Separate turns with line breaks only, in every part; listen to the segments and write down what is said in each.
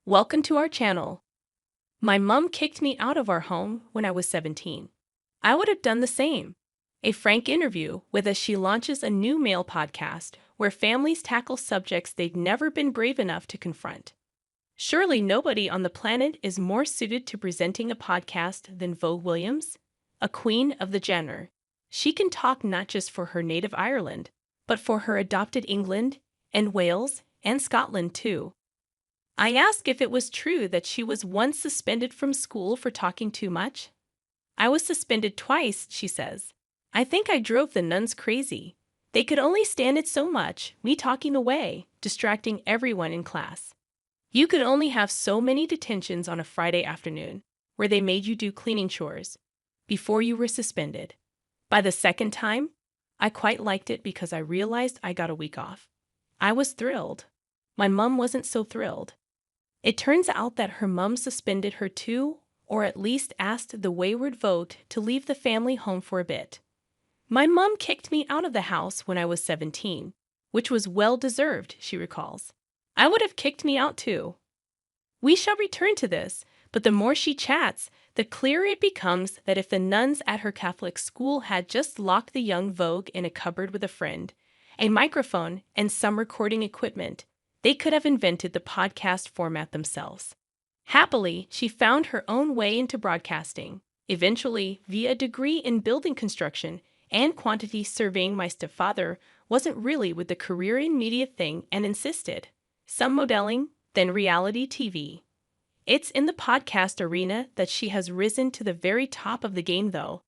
Welcome to our channel. My mom kicked me out of our home when I was 17. I would have done the same. A frank interview with as she launches a new male podcast where families tackle subjects they've never been brave enough to confront. Surely nobody on the planet is more suited to presenting a podcast than VogUE Williams, a queen of the genre. She can talk not just for her native Ireland, but for her adopted England and Wales and Scotland too. I asked if it was true that she was once suspended from school for talking too much. I was suspended twice, she says. I think I drove the nuns crazy. They could only stand it so much, me talking away, distracting everyone in class. You could only have so many detentions on a Friday afternoon, where they made you do cleaning chores, before you were suspended. By the second time, I quite liked it because I realized I got a week off. I was thrilled. My mom wasn't so thrilled. It turns out that her mom suspended her too, or at least asked the wayward Vogue to leave the family home for a bit. My mom kicked me out of the house when I was 17, which was well-deserved, she recalls. I would have kicked me out too. We shall return to this, but the more she chats, the clearer it becomes that if the nuns at her Catholic school had just locked the young Vogue in a cupboard with a friend, a microphone, and some recording equipment, they could have invented the podcast format themselves. Happily, she found her own way into broadcasting, eventually via a degree in building construction and quantity surveying. My stepfather wasn't really with the career in media thing and insisted. Some modeling, then reality TV. It's in the podcast arena that she has risen to the very top of the game though.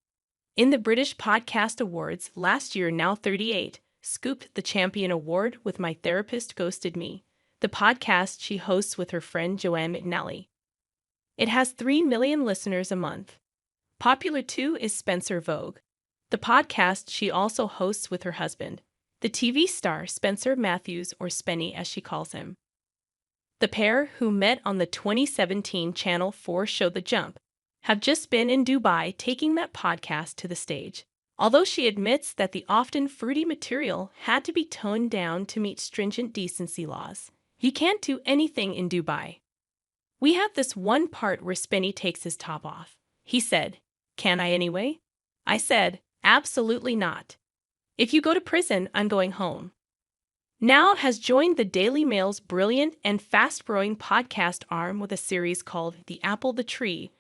In the British Podcast Awards last year, now 38, scooped the Champion Award with My Therapist Ghosted Me, the podcast she hosts with her friend Joanne McNally. It has 3 million listeners a month. Popular too is Spencer Vogue, the podcast she also hosts with her husband, the TV star Spencer Matthews, or Spenny as she calls him. The pair, who met on the 2017 Channel 4 show The Jump, have just been in Dubai taking that podcast to the stage. Although she admits that the often fruity material had to be toned down to meet stringent decency laws. You can't do anything in Dubai. We have this one part where Spenny takes his top off. He said, "Can I anyway?" I said, "Absolutely not. If you go to prison, I'm going home." Now has joined the Daily Mail's brilliant and fast-growing podcast arm with a series called The Apple the Tree,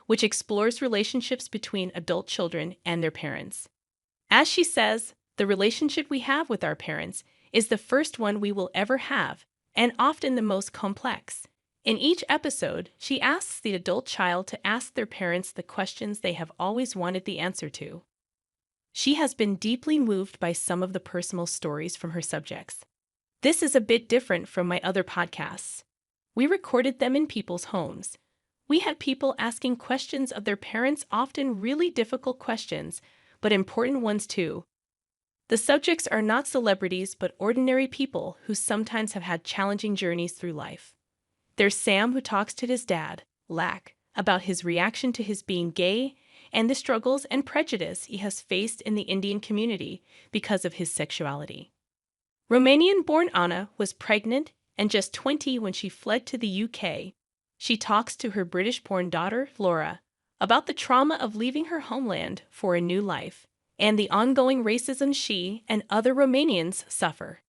which explores relationships between adult children and their parents. As she says, the relationship we have with our parents is the first one we will ever have, and often the most complex. In each episode, she asks the adult child to ask their parents the questions they have always wanted the answer to. She has been deeply moved by some of the personal stories from her subjects. This is a bit different from my other podcasts. We recorded them in people's homes. We had people asking questions of their parents, often really difficult questions, but important ones too. The subjects are not celebrities, but ordinary people who sometimes have had challenging journeys through life. There's Sam, who talks to his dad, Lack, about his reaction to his being gay and the struggles and prejudice he has faced in the Indian community because of his sexuality. Romanian-born Anna was pregnant and just 20 when she fled to the UK. She talks to her British-born daughter, Laura, about the trauma of leaving her homeland for a new life and the ongoing racism she and other Romanians suffer.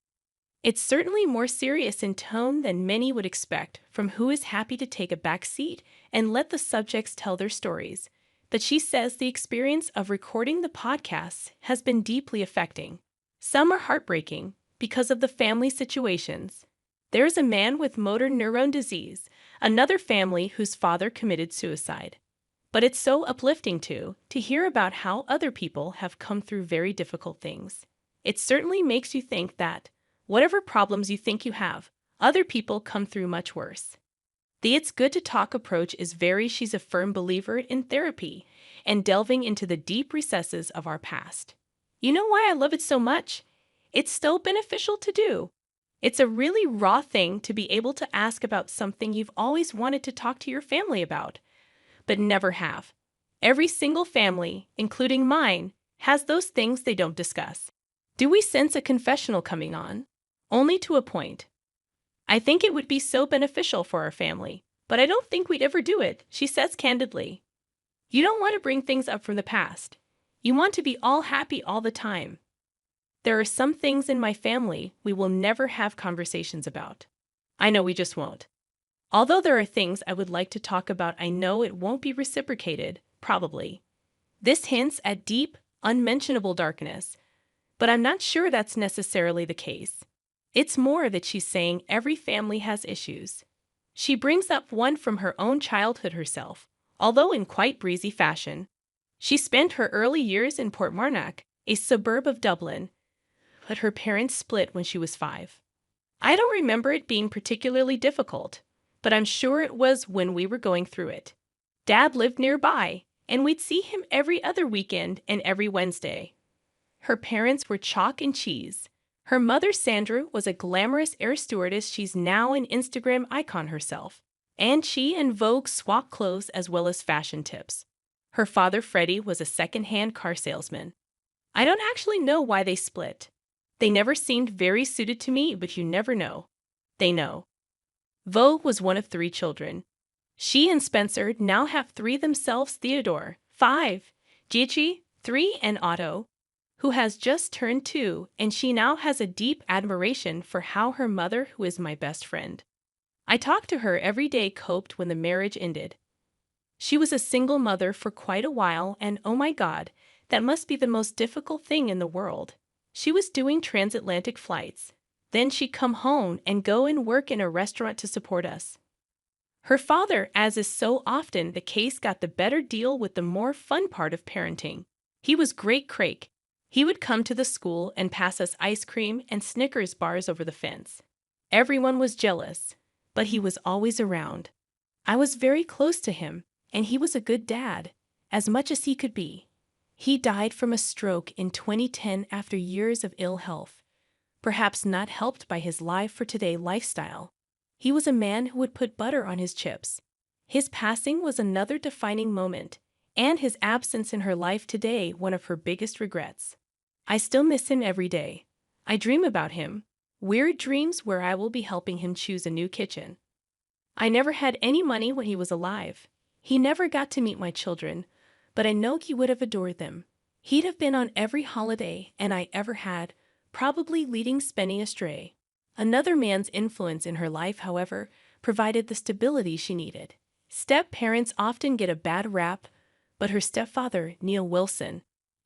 It's certainly more serious in tone than many would expect from who is happy to take a back seat and let the subjects tell their stories, but she says the experience of recording the podcasts has been deeply affecting. Some are heartbreaking because of the family situations. There's a man with motor neurone disease, another family whose father committed suicide. But it's so uplifting too, to hear about how other people have come through very difficult things. It certainly makes you think that, whatever problems you think you have, other people come through much worse. The It's Good to Talk approach is she's a firm believer in therapy and delving into the deep recesses of our past. You know why I love it so much? It's so beneficial to do. It's a really raw thing to be able to ask about something you've always wanted to talk to your family about, but never have. Every single family, including mine, has those things they don't discuss. Do we sense a confessional coming on? Only to a point. I think it would be so beneficial for our family, but I don't think we'd ever do it, she says candidly. You don't want to bring things up from the past. You want to be all happy all the time. There are some things in my family we will never have conversations about. I know we just won't. Although there are things I would like to talk about, I know it won't be reciprocated, probably. This hints at deep, unmentionable darkness, but I'm not sure that's necessarily the case. It's more that she's saying every family has issues. She brings up one from her own childhood herself, although in quite breezy fashion. She spent her early years in Portmarnock, a suburb of Dublin, but her parents split when she was 5. I don't remember it being particularly difficult, but I'm sure it was when we were going through it. Dad lived nearby, and we'd see him every other weekend and every Wednesday. Her parents were chalk and cheese. Her mother, Sandra, was a glamorous air stewardess. She's now an Instagram icon herself. And she and Vogue swap clothes as well as fashion tips. Her father, Freddie, was a second-hand car salesman. I don't actually know why they split. They never seemed very suited to me, but you never know. They know. Vogue was one of 3 children. She and Spencer now have 3 themselves: Theodore, 5, Gigi, 3, and Otto, who has just turned 2, and she now has a deep admiration for how her mother, who is my best friend. I talk to her every day, coped when the marriage ended. She was a single mother for quite a while, and oh my God, that must be the most difficult thing in the world. She was doing transatlantic flights. Then she'd come home and go and work in a restaurant to support us. Her father, as is so often the case, got the better deal with the more fun part of parenting. He was great Craig. He would come to the school and pass us ice cream and Snickers bars over the fence. Everyone was jealous, but he was always around. I was very close to him, and he was a good dad, as much as he could be. He died from a stroke in 2010 after years of ill health, perhaps not helped by his live for today lifestyle. He was a man who would put butter on his chips. His passing was another defining moment, and his absence in her life today one of her biggest regrets. I still miss him every day. I dream about him, weird dreams where I will be helping him choose a new kitchen. I never had any money when he was alive. He never got to meet my children, but I know he would have adored them. He'd have been on every holiday and I ever had, probably leading Spenny astray. Another man's influence in her life, however, provided the stability she needed. Step-parents often get a bad rap, but her stepfather, Neil Wilson,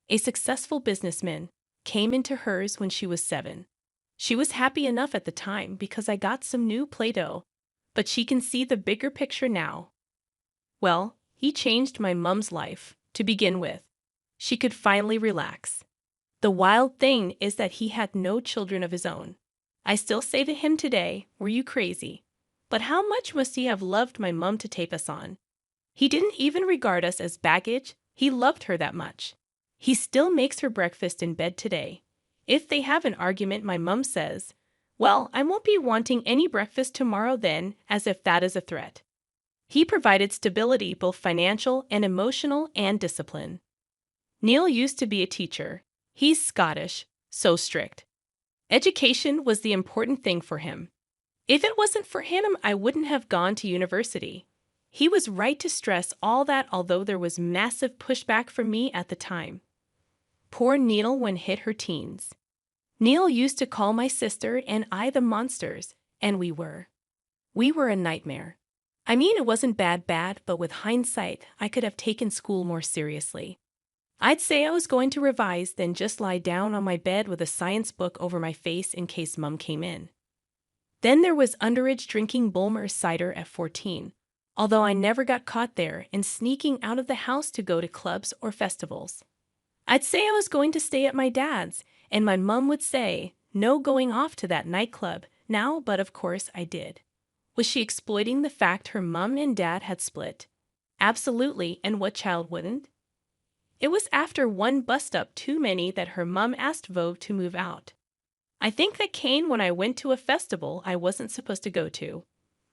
a successful businessman, came into hers when she was 7. She was happy enough at the time because I got some new Play-Doh, but she can see the bigger picture now. Well, he changed my mom's life, to begin with. She could finally relax. The wild thing is that he had no children of his own. I still say to him today, "Were you crazy?" But how much must he have loved my mom to tape us on? He didn't even regard us as baggage. He loved her that much. He still makes her breakfast in bed today. If they have an argument, my mom says, "Well, I won't be wanting any breakfast tomorrow then," as if that is a threat. He provided stability, both financial and emotional, and discipline. Neil used to be a teacher. He's Scottish, so strict. Education was the important thing for him. If it wasn't for him, I wouldn't have gone to university. He was right to stress all that, although there was massive pushback from me at the time. Poor Neil when hit her teens. Neil used to call my sister and I the monsters, and we were. We were a nightmare. I mean, it wasn't bad, but with hindsight, I could have taken school more seriously. I'd say I was going to revise, then just lie down on my bed with a science book over my face in case Mum came in. Then there was underage drinking Bulmer cider at 14, although I never got caught there, and sneaking out of the house to go to clubs or festivals. I'd say I was going to stay at my dad's, and my mum would say, "No going off to that nightclub now," but of course I did. Was she exploiting the fact her mum and dad had split? Absolutely, and what child wouldn't? It was after one bust-up too many that her mum asked Vogue to move out. I think that came when I went to a festival I wasn't supposed to go to.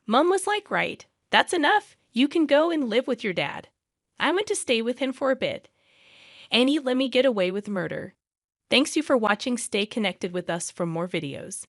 Mum was like, "Right, that's enough. You can go and live with your dad." I went to stay with him for a bit, and he let me get away with murder. Thanks you for watching. Stay connected with us for more videos.